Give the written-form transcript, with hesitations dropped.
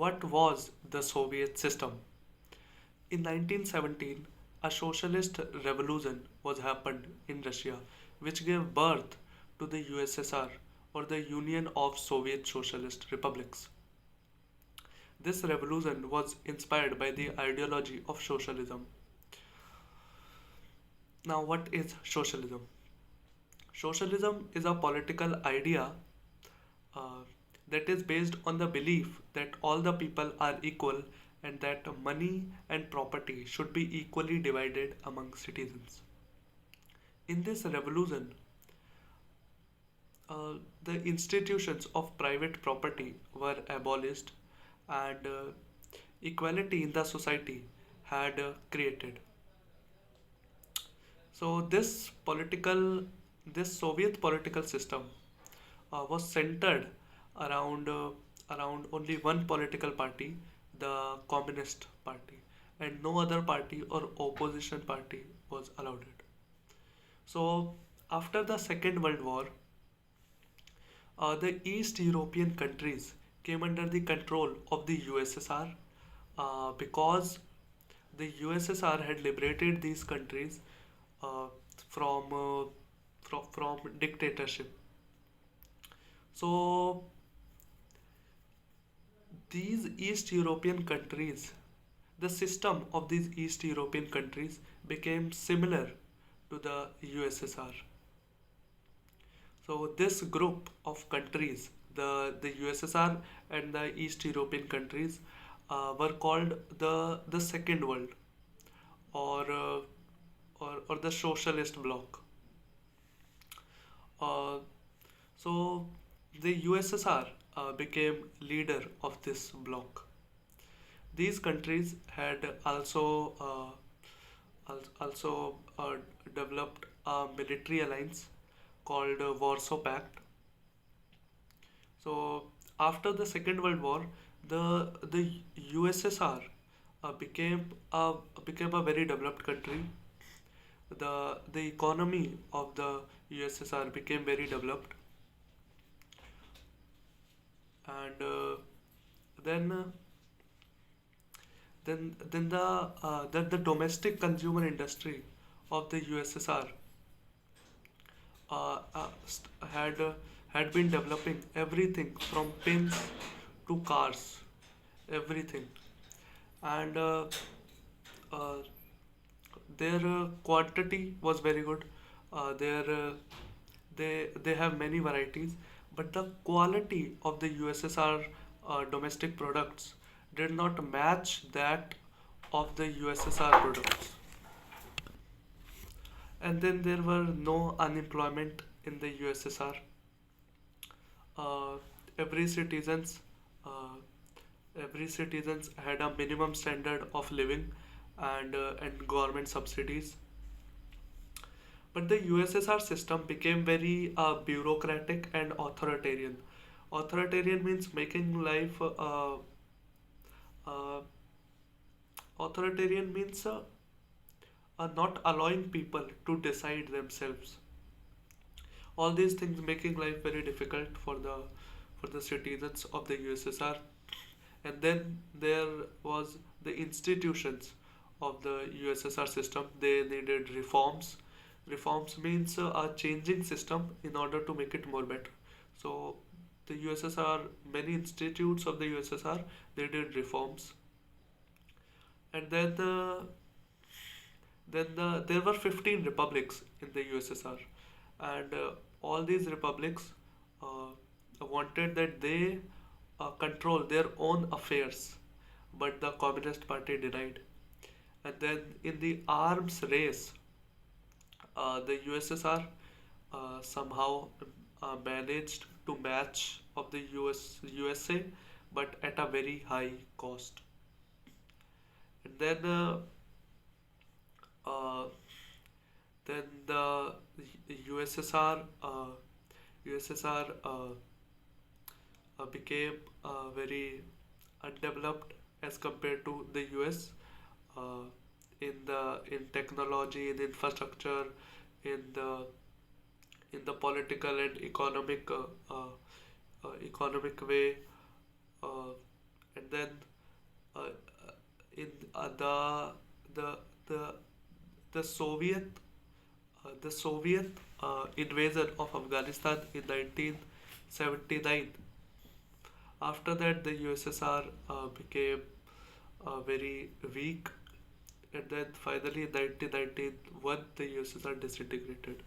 What was the Soviet system? In 1917, a socialist revolution was happened in Russia, which gave birth to the USSR, or the Union of Soviet Socialist Republics. This revolution was inspired by the ideology of socialism. Now, what is socialism? Socialism is a political idea uh, that is based on the belief that all the people are equal and that money and property should be equally divided among citizens. In this revolution, the institutions of private property were abolished and equality in the society had created. So this Soviet political system was centered around around only one political party, the Communist Party, and no other party or opposition party was allowed it. So after the Second World War, the East European countries came under the control of the USSR because the USSR had liberated these countries uh, from, from dictatorship. So these East European countries, the system of these East European countries became similar to the USSR. So this group of countries, the USSR and the East European countries, were called the Second World, or or the Socialist Bloc. Uh, so the USSR became leader of this bloc. These countries had also developed a military alliance called Warsaw Pact. So after the Second World War, the USSR became a very developed country. The economy of the USSR became very developed, and then uh, then the domestic consumer industry of the USSR had been developing everything from pins to cars, everything, and uh, their quantity was very good. Their they have many varieties, but the quality of the USSR domestic products did not match that of the USSR products. And then there were no unemployment in the USSR. Uh, every citizens uh, every citizens had a minimum standard of living and government subsidies. But the USSR system became very bureaucratic and authoritarian. Authoritarian means making life uh, authoritarian means not allowing people to decide themselves. All these things making life very difficult for the citizens of the USSR. And then there was the institutions of the USSR system. They needed reforms. Reforms means a changing system in order to make it more better. So the USSR, many institutes of the USSR, they did reforms. And there were 15 republics in the USSR, and all these republics uh, wanted that they control their own affairs, but the Communist Party denied. And then in the arms race, the USSR somehow managed to match of the USA, but at a very high cost. And uh, then the USSR USSR became very undeveloped as compared to the US, uh, in technology, in infrastructure, in the political and economic way, uh, and then uh, in the the the Soviet invasion of Afghanistan in 1979. After that, the USSR became very weak, and then finally in 1991, the USSR disintegrated.